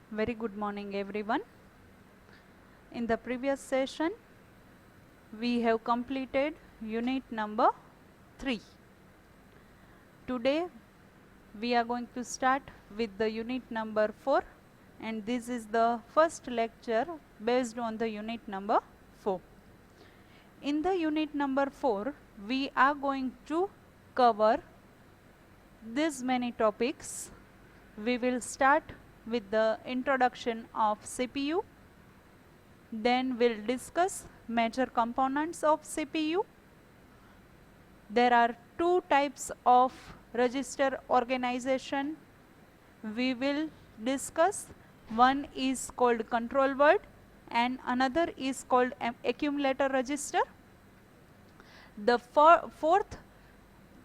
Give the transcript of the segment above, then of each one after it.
Very good morning everyone. In the previous session we have completed unit number 3. Today we are going to start with the unit number 4, and this is the first lecture based on the unit number 4. In the unit number 4 we are going to cover these many topics. We will start with the introduction of CPU. Then we'll discuss major components of CPU. There are two types of register organization we will discuss. One is called control word and another is called accumulator register. The fourth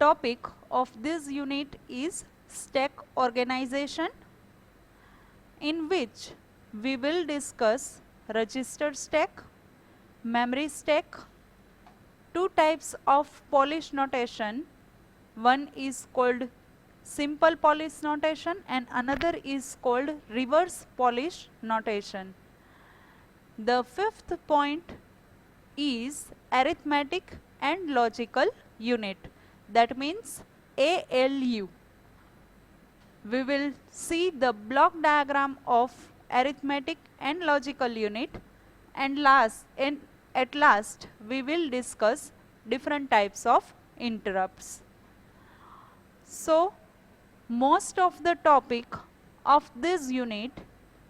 topic of this unit is stack organization, in which we will discuss register stack, memory stack, two types of polish notation. One is called simple polish notation and another is called reverse polish notation. The fifth point is arithmetic and logical unit, that means ALU. We will see the block diagram of arithmetic and logical unit, and at last we will discuss different types of interrupts. So most of the topic of this unit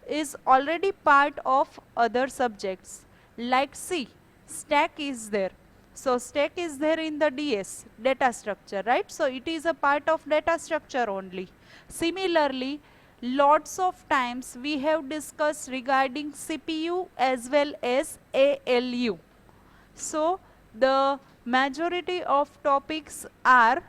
is already part of other subjects, like see, stack is there. So stack is there in the DS, data structure, right? So it is a part of data structure only. Similarly, lots of times we have discussed regarding CPU as well as ALU. So the majority of topics are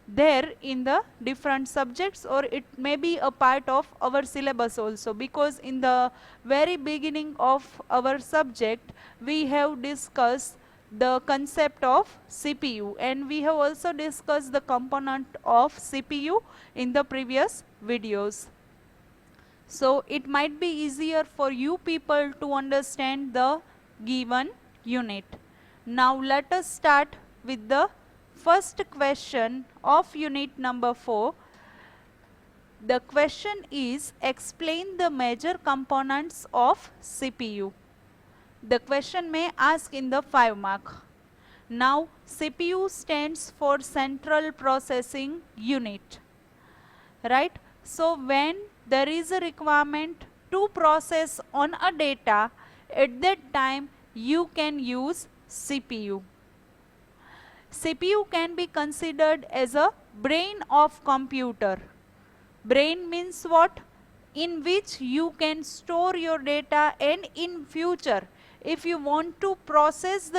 there in the different subjects, or it may be a part of our syllabus also, because in the very beginning of our subject we have discussed the concept of CPU, and we have also discussed the component of CPU in the previous videos. So it might be easier for you people to understand the given unit. Now let us start with the first question of unit number 4. The question is, explain the major components of CPU. The question may ask in the 5 mark. Now CPU stands for central processing unit, right? So when there is a requirement to process on a data, at that time you can use CPU. CPU can be considered as a brain of computer. Brain means what? In which you can store your data, and in future if you want to process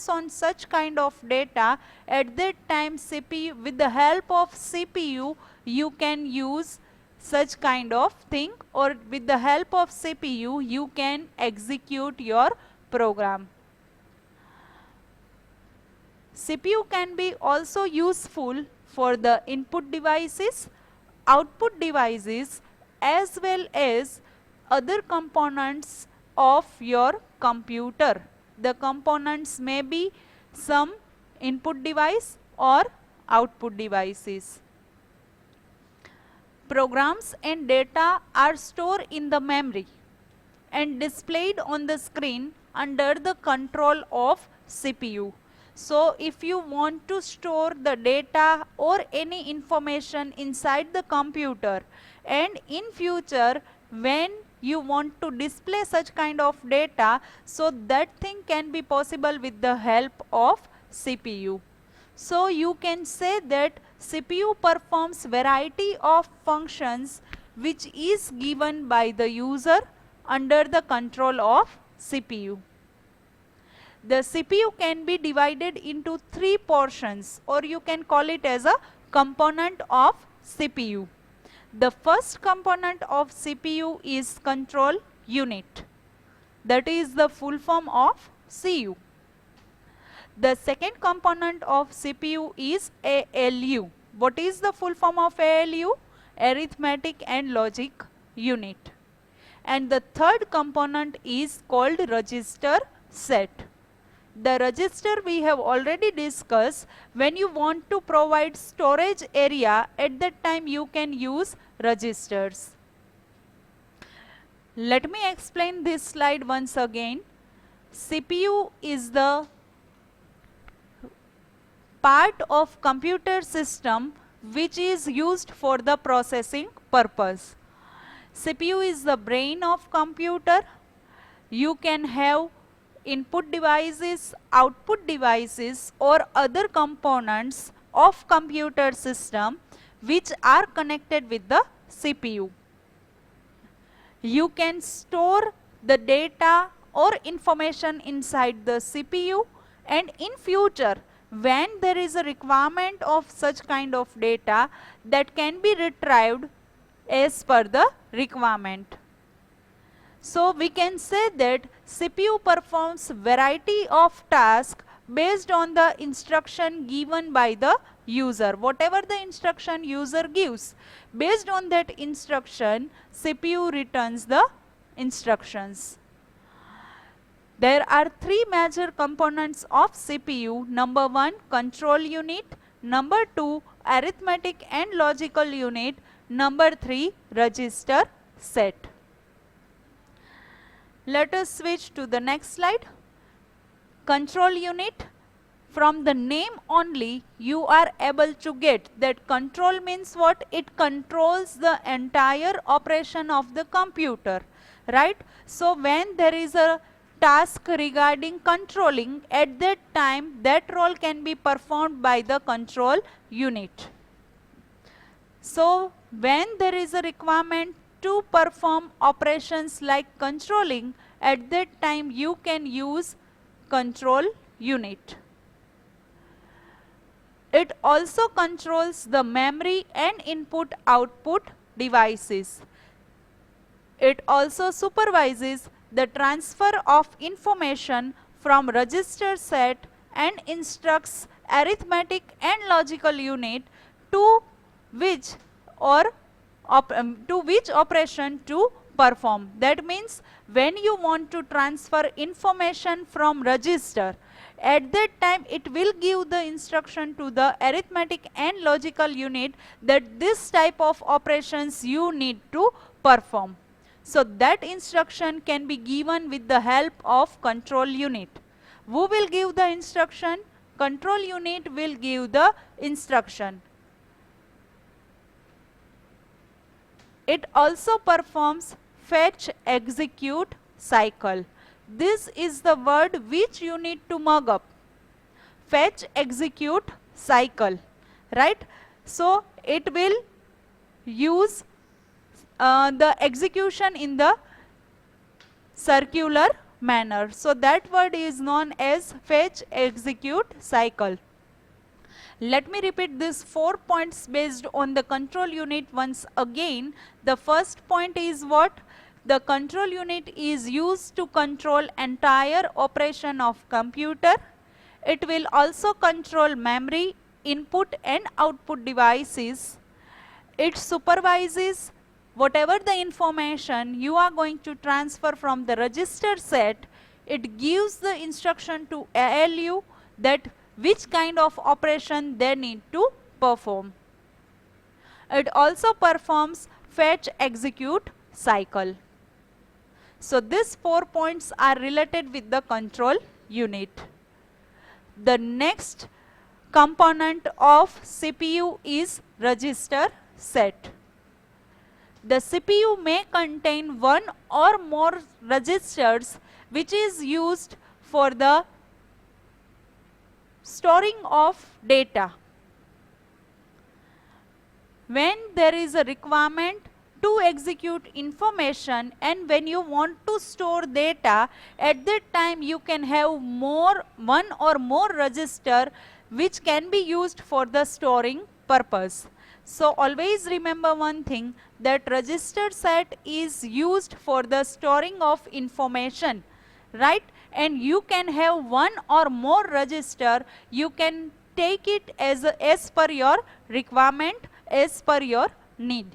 on such kind of data, at that time CPU, with the help of CPU you can use such kind of thing, or with the help of CPU you can execute your program. CPU can be also useful for the input devices, output devices, as well as other components of your computer. The components may be some input device or output devices. Programs and data are stored in the memory and displayed on the screen under the control of CPU. So if you want to store the data or any information inside the computer, and in future when you want to display such kind of data, so that thing can be possible with the help of CPU. So you can say that CPU performs variety of functions which is given by the user under the control of CPU. The CPU can be divided into 3 portions, or you can call it as a component of CPU. The first component of CPU is control unit, that is the full form of CU. The second component of CPU is ALU. What is the full form of ALU? Arithmetic and logic unit. And the third component is called register set. The register we have already discussed. When you want to provide storage area, at that time you can use registers. Let me explain this slide once again. CPU is the part of computer system which is used for the processing purpose. CPU is the brain of computer. You can have input devices, output devices or other components of computer system which are connected with the CPU. You can store the data or information inside the CPU, and in future when there is a requirement of such kind of data, that can be retrieved as per the requirement. So we can say that CPU performs variety of tasks based on the instruction given by the user. Whatever the instruction user gives, based on that instruction, CPU returns the instructions. There are three major components of CPU. Number 1, control unit. Number 2, arithmetic and logical unit. Number 3, register set. Let us switch to the next slide. Control unit. From the name only, you are able to get that control means what? It controls the entire operation of the computer, right? So when there is a task regarding controlling, at that time that role can be performed by the control unit. So when there is a requirement to perform operations like controlling, at that time you can use control unit. It also controls the memory and input-output devices. It also supervises the transfer of information from register set and instructs arithmetic and logical unit to which operation to perform. That means when you want to transfer information from register, at that time it will give the instruction to the arithmetic and logical unit that this type of operations you need to perform. So that instruction can be given with the help of control unit. Who will give the instruction? Control unit will give the instruction. It also performs fetch execute cycle. This is the word which you need to mug up. Fetch execute cycle, right? So it will use the execution in the circular manner. So that word is known as fetch execute cycle. Let me repeat these 4 points based on the control unit once again. The first point is what? The control unit is used to control entire operation of computer. It will also control memory, input and output devices. It supervises whatever the information you are going to transfer from the register set. It gives the instruction to ALU that which kind of operation they need to perform. It also performs fetch execute cycle. So these 4 points are related with the control unit. The next component of CPU is register set. The CPU may contain one or more registers which is used for the storing of data. When there is a requirement to execute information and when you want to store data, at that time you can have one or more register which can be used for the storing purpose. So always remember one thing, that register set is used for the storing of information, right? And you can have one or more register. You can take it as per your requirement, as per your need.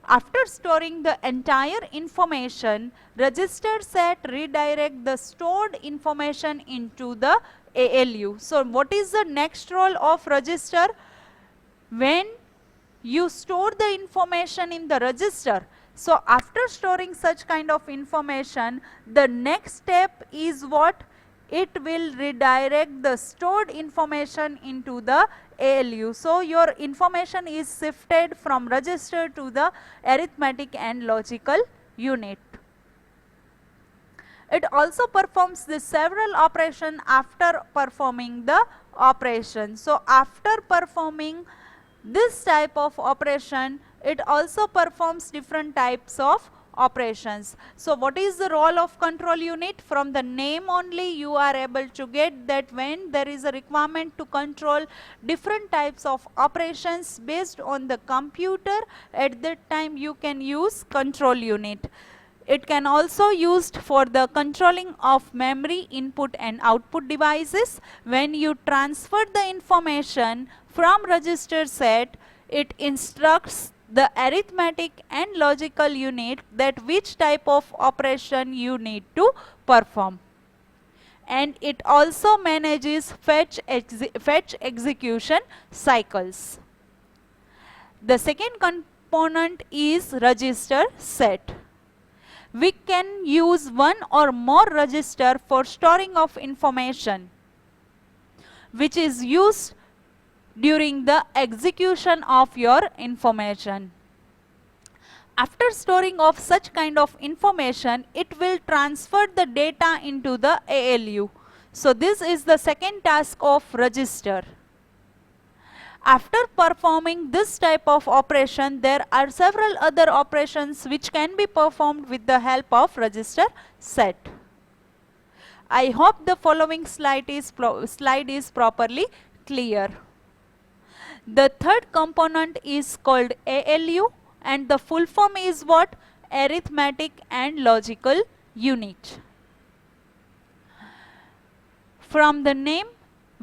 After storing the entire information, register set redirect the stored information into the ALU. So what is the next role of register? When you store the information in the register, so after storing such kind of information, the next step is what? It will redirect the stored information into the ALU. So your information is shifted from register to the arithmetic and logical unit. It also performs the several operations after performing the operation. So after performing this type of operation, it also performs different types of operations. So what is the role of control unit? From the name only you are able to get that when there is a requirement to control different types of operations based on the computer, at that time you can use control unit. It can also used for the controlling of memory input and output devices. When you transfer the information from register set, it instructs the arithmetic and logical unit that which type of operation you need to perform. And it also manages fetch execution cycles. The second component is register set. We can use one or more register for storing of information, which is used during the execution of your information. After storing of such kind of information, it will transfer the data into the ALU. So this is the second task of register. After performing this type of operation, there are several other operations which can be performed with the help of register set. I hope the following slide is properly clear. The third component is called ALU, and the full form is what? Arithmetic and logical unit. From the name,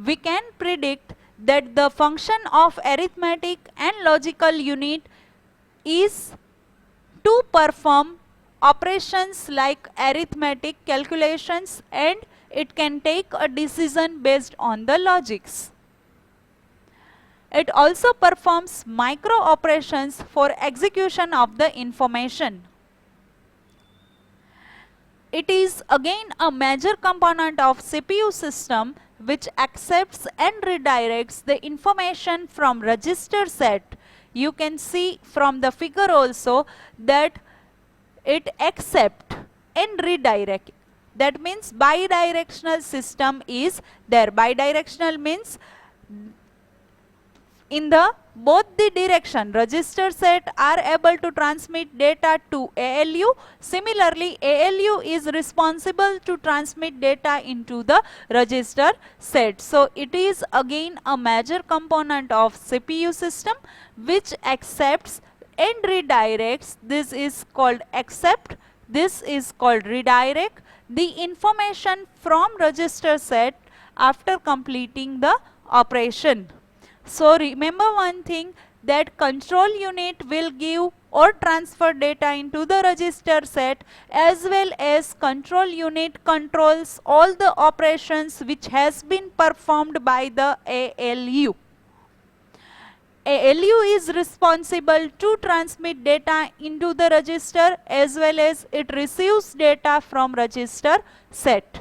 we can predict that the function of arithmetic and logical unit is to perform operations like arithmetic calculations, and it can take a decision based on the logics. It also performs micro operations for execution of the information. It is again a major component of CPU system which accepts and redirects the information from register set. You can see from the figure also that it accepts and redirect. That means bidirectional system is there. Bidirectional means in the both the direction, register set are able to transmit data to ALU. Similarly, ALU is responsible to transmit data into the register set. So it is again a major component of CPU system which accepts and redirects. This is called accept, this is called redirect the information from register set after completing the operation. So remember one thing, that control unit will give or transfer data into the register set, as well as control unit controls all the operations which has been performed by the ALU. ALU is responsible to transmit data into the register, as well as it receives data from register set.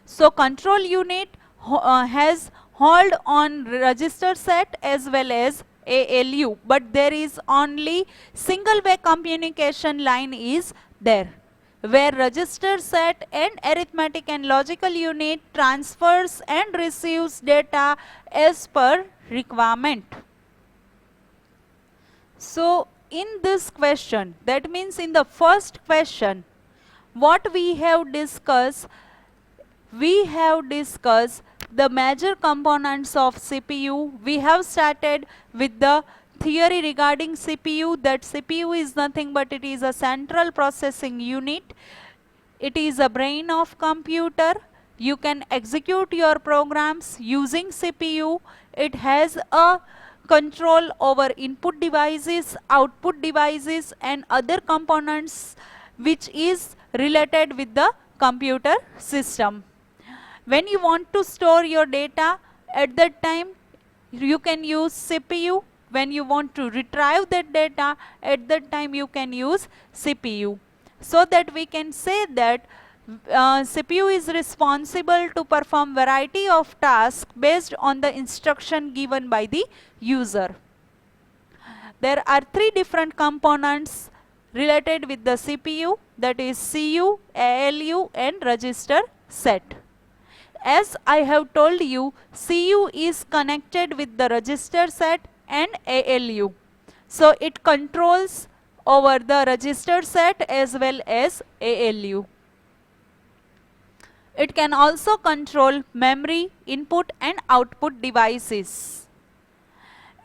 So control unit has hold on register set as well as ALU, but there is only single way communication line is there, where register set and arithmetic and logical unit transfers and receives data as per requirement. So in this question, that means in the first question, what we have discussed the major components of CPU. We have started with the theory regarding CPU, that CPU is nothing but it is a central processing unit. It is a brain of computer. You can execute your programs using CPU. It has a control over input devices, output devices and other components which is related with the computer system. When you want to store your data, at that time you can use CPU. When you want to retrieve that data, at that time you can use CPU. So that we can say that CPU is responsible to perform variety of tasks based on the instruction given by the user. There are three different components related with the CPU, that is CU, ALU and register set. As I have told you, CU is connected with the register set and ALU. So it controls over the register set as well as ALU. It can also control memory, input and output devices.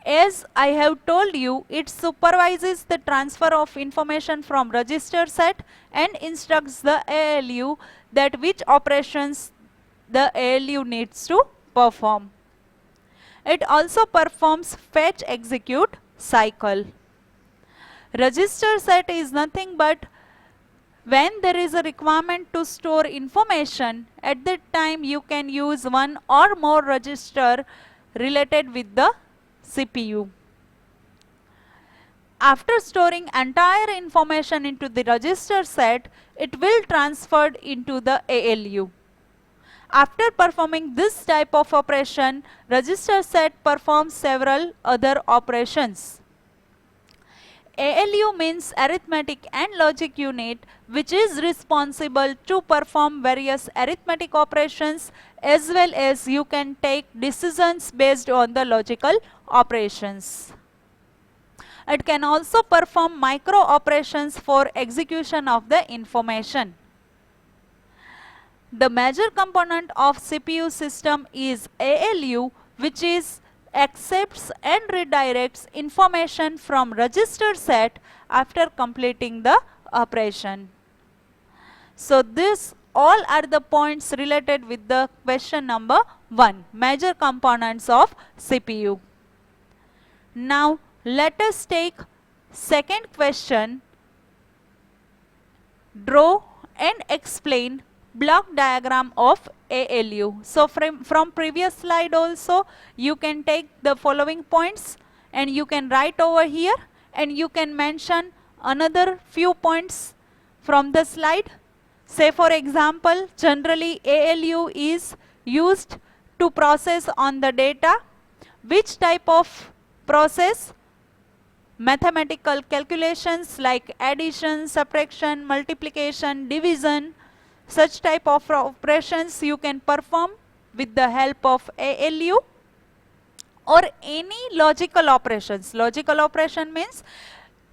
As I have told you, it supervises the transfer of information from register set and instructs the ALU that which operations the ALU needs to perform. It also performs fetch execute cycle. Register set is nothing but when there is a requirement to store information, at that time you can use one or more register related with the CPU. After storing entire information into the register set, it will transferred into the ALU. After performing this type of operation, register set performs several other operations. ALU means arithmetic and logic unit, which is responsible to perform various arithmetic operations, as well as you can take decisions based on the logical operations. It can also perform micro operations for execution of the information. The major component of CPU system is ALU, which is accepts and redirects information from register set after completing the operation. So this all are the points related with the question number 1, major components of CPU. Now let us take second question. Draw and explain block diagram of ALU. So from previous slide also you can take the following points and you can write over here, and you can mention another few points from the slide. Say for example, generally ALU is used to process on the data. Which type of process? Mathematical calculations like addition, subtraction, multiplication, division. Such type of operations you can perform with the help of ALU, or any logical operations. Logical operation means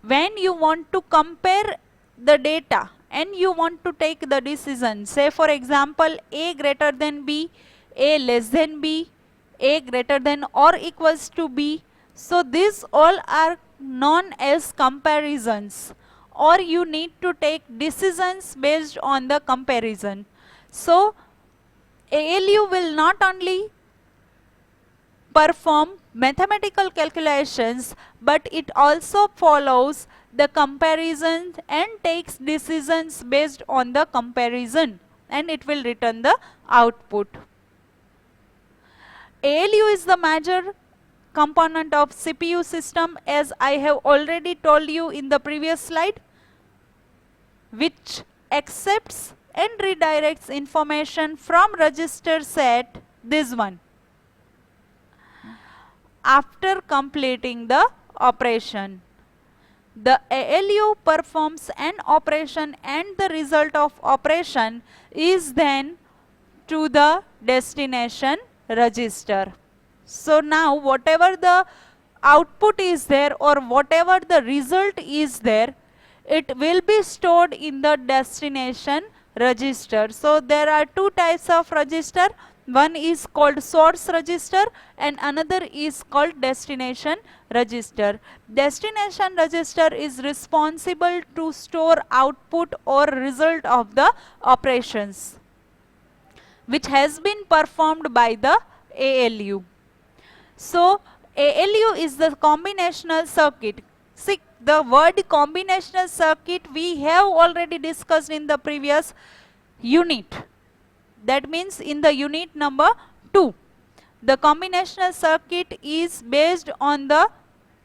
when you want to compare the data and you want to take the decision. Say for example, A greater than B, A less than B, A greater than or equals to B. So these all are known as comparisons, or you need to take decisions based on the comparison. So ALU will not only perform mathematical calculations, but it also follows the comparison and takes decisions based on the comparison, and it will return the output. ALU is the major component of CPU system, as I have already told you in the previous slide, which accepts and redirects information from register set, this one, after completing the operation. The ALU performs an operation and the result of operation is then to the destination register. So now whatever the output is there or whatever the result is there, it will be stored in the destination register. So there are two types of register. One is called source register and another is called destination register. Destination register is responsible to store output or result of the operations which has been performed by the ALU. So ALU is the combinational circuit. See, the word combinational circuit we have already discussed in the previous unit. That means in the unit number 2. The combinational circuit is based on the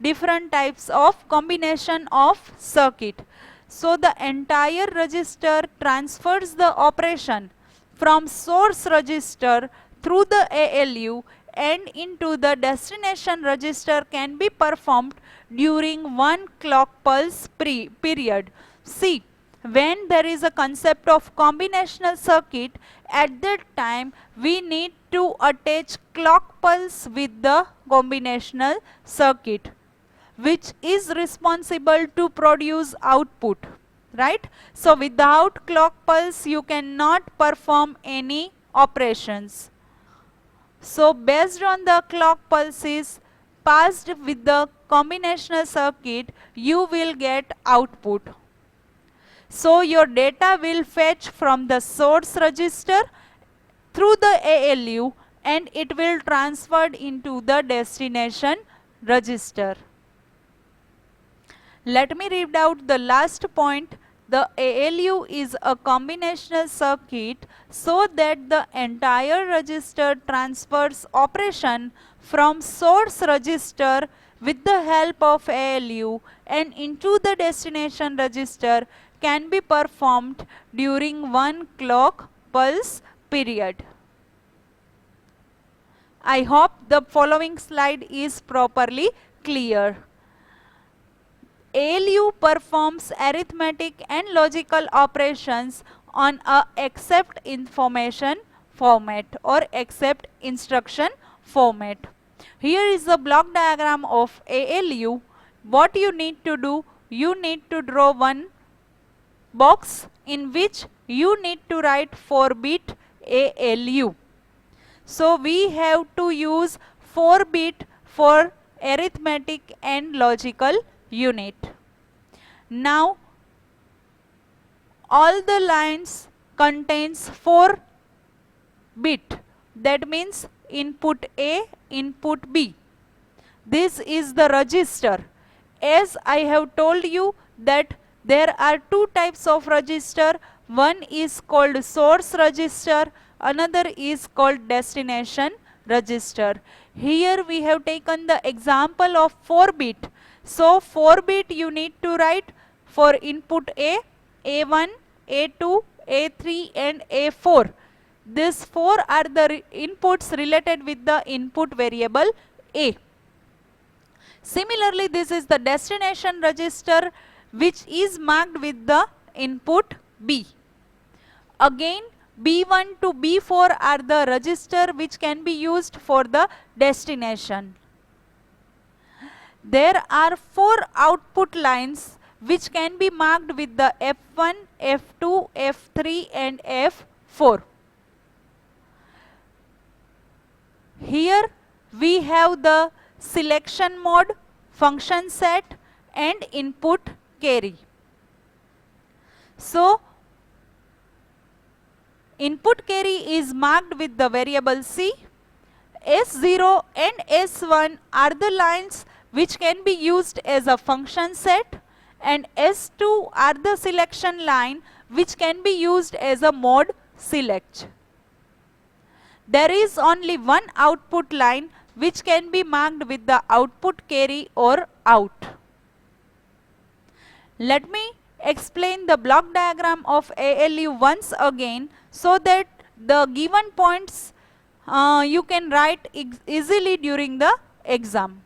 different types of combination of circuit. So the entire register transfers the operation from source register through the ALU and into the destination register can be performed during one clock pulse period. See, when there is a concept of combinational circuit, at that time we need to attach clock pulse with the combinational circuit, which is responsible to produce output, right? So without clock pulse you cannot perform any operations. So based on the clock pulses passed with the combinational circuit, you will get output. So your data will fetch from the source register through the ALU and it will transferred into the destination register. Let me read out the last point. The ALU is a combinational circuit so that the entire register transfers operation from source register with the help of ALU and into the destination register can be performed during one clock pulse period. I hope the following slide is properly clear. ALU performs arithmetic and logical operations on a accept information format or accept instruction format. Here is the block diagram of ALU. What you need to do, you need to draw one box in which you need to write 4-bit ALU. So we have to use 4-bit for arithmetic and logical unit. Now all the lines contains 4 bit, that means input A, input B. This is the register. As I have told you that there are two types of register. One is called source register, another is called destination register. Here we have taken the example of 4-bit. So 4-bit you need to write for input A, A1, A2, A3 and A4. These 4 are the inputs related with the input variable A. Similarly, this is the destination register which is marked with the input B. Again, B1 to B4 are the register which can be used for the destination. There are 4 output lines which can be marked with the F1, F2, F3 and F4. Here we have the selection mode, function set and input carry. So input carry is marked with the variable C. S0 and S1 are the lines which can be used as a function set, and S2 are the selection line which can be used as a mode select. There is only one output line which can be marked with the output carry or out. Let me explain the block diagram of ALU once again so that the given points you can write easily during the exam.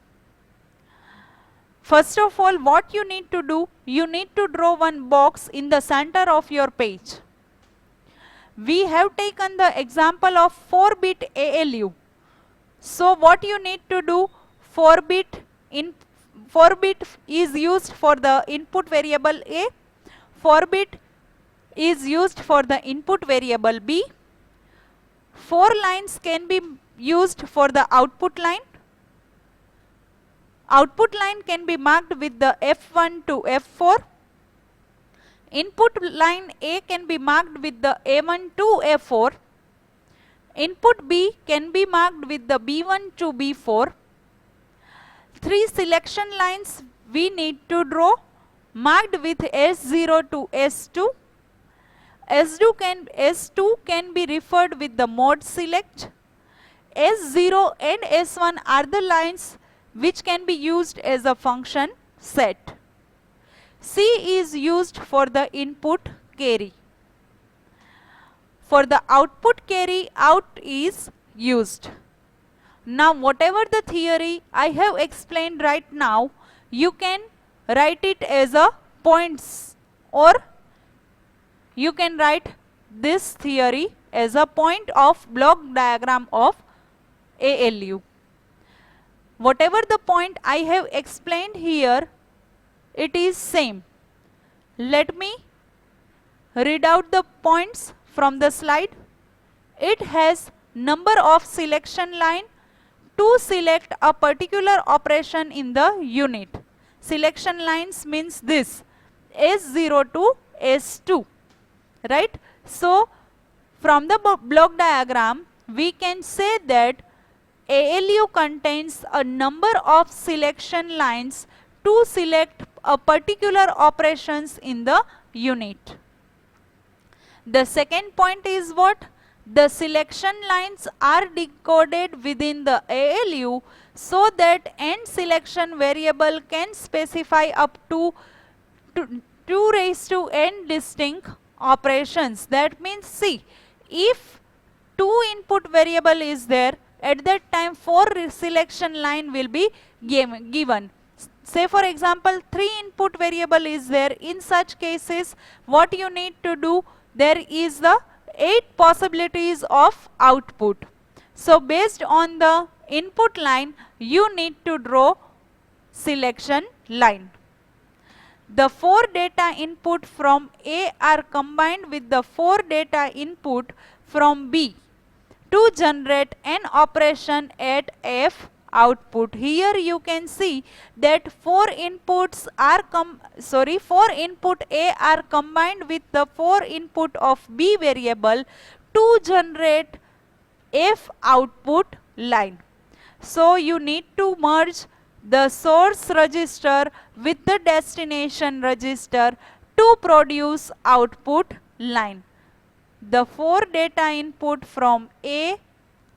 First of all, what you need to do, you need to draw one box in the center of your page. We have taken the example of 4-bit ALU. So what you need to do, 4-bit is used for the input variable A, 4-bit is used for the input variable B, 4 lines can be used for the output line. Output line can be marked with the F1 to F4. Input line A can be marked with the A1 to A4. Input B can be marked with the B1 to B4. three selection lines we need to draw, marked with S0 to S2. S2 can be referred with the mode select. S0 and S1 are the lines which can be used as a function set. C is used for the input carry. For the output carry, out is used. Now whatever the theory I have explained right now, you can write it as a points, or you can write this theory as a point of block diagram of ALU. Whatever the point I have explained here, it is same. Let me read out the points from the slide. It has number of selection line to select a particular operation in the unit. Selection lines means this, S0 to S2, right? So from the block diagram, we can say that ALU contains a number of selection lines to select a particular operations in the unit. The second point is what? The selection lines are decoded within the ALU so that end selection variable can specify up to 2 raised to n distinct operations. That means, see, if 2 input variable is there, at that time 4 selection line will be given. Say for example 3 input variable is there. In such cases, what you need to do, there is the 8 possibilities of output. So based on the input line, you need to draw selection line. The 4 data input from A are combined with the 4 data input from B to generate an operation at F output. Here you can see that 4 inputs are 4 input A are combined with the 4 input of B variable to generate F output line. So you need to merge the source register with the destination register to produce output line. The 4 data input from A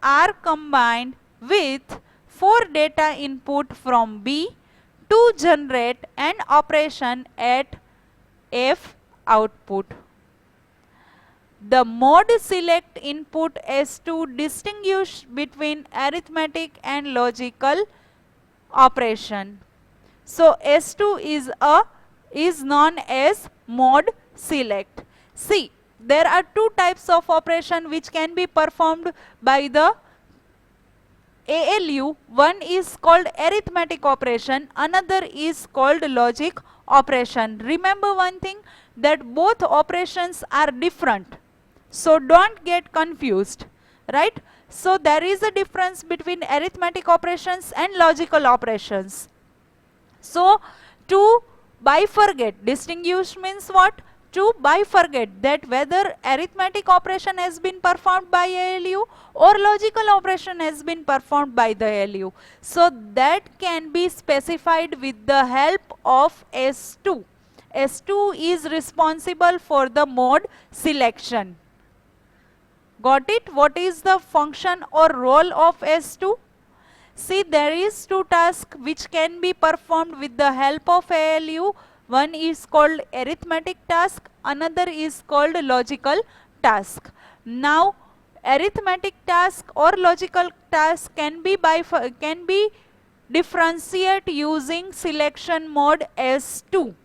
are combined with 4 data input from B to generate an operation at F output. The mode select input S2 distinguish between arithmetic and logical operation. So S2 is known as mode select. See, there are 2 types of operation which can be performed by the ALU. One is called arithmetic operation, another is called logic operation. Remember one thing, that both operations are different. So don't get confused, right? So there is a difference between arithmetic operations and logical operations. So to bifurcate, distinguish means what? To bifurcate that whether arithmetic operation has been performed by ALU or logical operation has been performed by the ALU. So that can be specified with the help of S2. S2 is responsible for the mode selection. Got it? What is the function or role of S2? See, there is 2 tasks which can be performed with the help of ALU. One is called arithmetic task, another is called logical task. Now, arithmetic task or logical task can be differentiate using selection mode S2.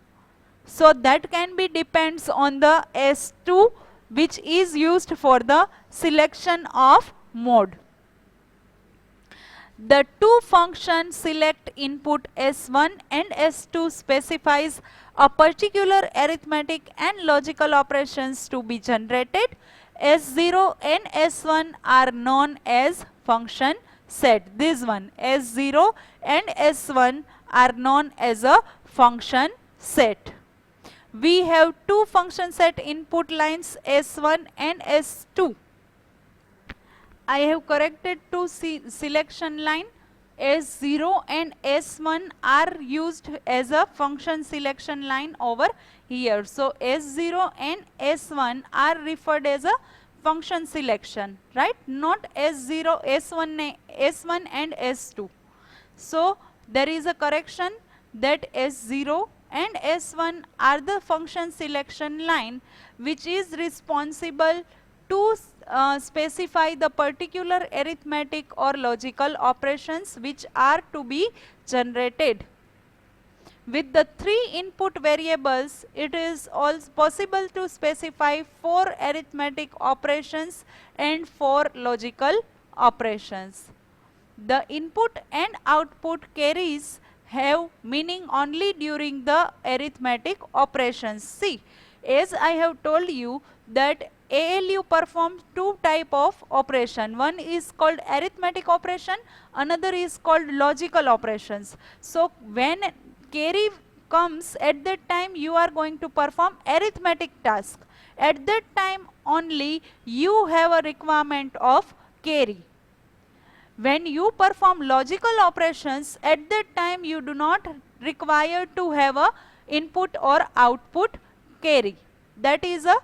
So that can be depends on the S2 which is used for the selection of mode. The 2 functions select input S1 and S2 specifies a particular arithmetic and logical operations to be generated. S0 and S1 are known as function set. This one, S0 and S1 are known as a function set. We have 2 function set input lines S1 and S2. I have corrected 2 selection line. S0 and S1 are used as a function selection line over here. So S0 and S1 are referred as a function selection, right? Not S0, S1 and S2. So there is a correction that S0 and S1 are the function selection line which is responsible to specify the particular arithmetic or logical operations which are to be generated. With the 3 input variables, it is also possible to specify 4 arithmetic operations and 4 logical operations. The input and output carries have meaning only during the arithmetic operations. See, as I have told you that ALU performs two type of operation. One is called arithmetic operation, another is called logical operations. So when carry comes, at that time you are going to perform arithmetic task. At that time only you have a requirement of carry. When you perform logical operations, at that time you do not require to have a input or output carry. That is a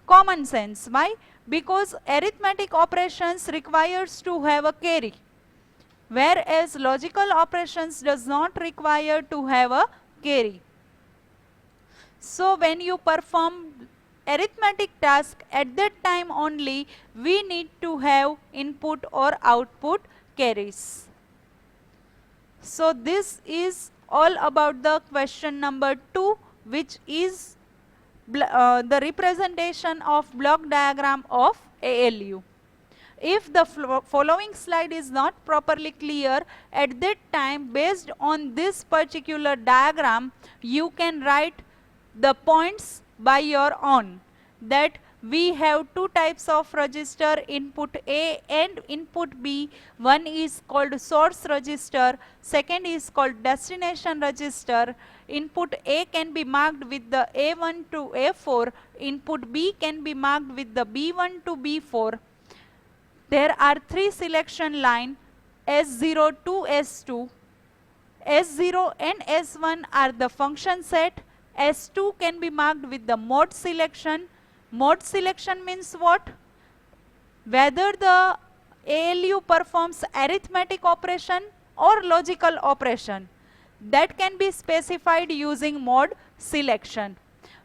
common sense. Why? Because arithmetic operations requires to have a carry, whereas logical operations does not require to have a carry. So when you perform arithmetic task, at that time only we need to have input or output carries. So this is all about the question number 2, which is the representation of block diagram of ALU. If the following slide is not properly clear, at that time based on this particular diagram you can write the points by your own. That we have two types of register, input A and input B. One is called source register, second is called destination register. Input A can be marked with the A1 to A4, input B can be marked with the B1 to B4. There are 3 selection line, S0 to S2. S0 and S1 are the function set. S2 can be marked with the mode selection. Mode selection means what? Whether the ALU performs arithmetic operation or logical operation. That can be specified using mode selection.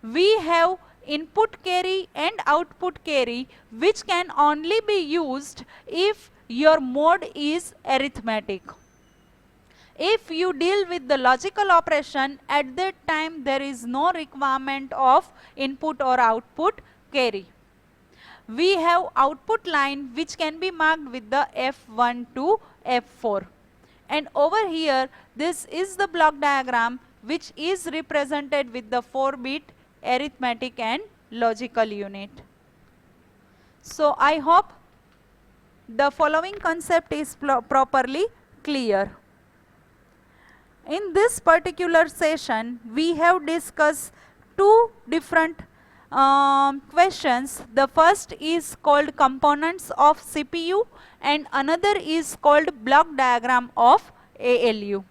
We have input carry and output carry, which can only be used if your mode is arithmetic. If you deal with the logical operation, at that time there is no requirement of input or output carry. We have output line which can be marked with the F1 to F4. And over here, this is the block diagram which is represented with the 4-bit arithmetic and logical unit. So I hope the following concept is properly clear. In this particular session, we have discussed two different questions. The first is called components of CPU and another is called block diagram of ALU.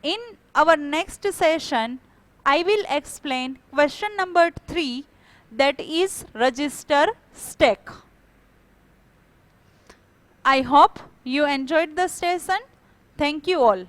In our next session, I will explain question number 3, that is register stack. I hope you enjoyed the session. Thank you all.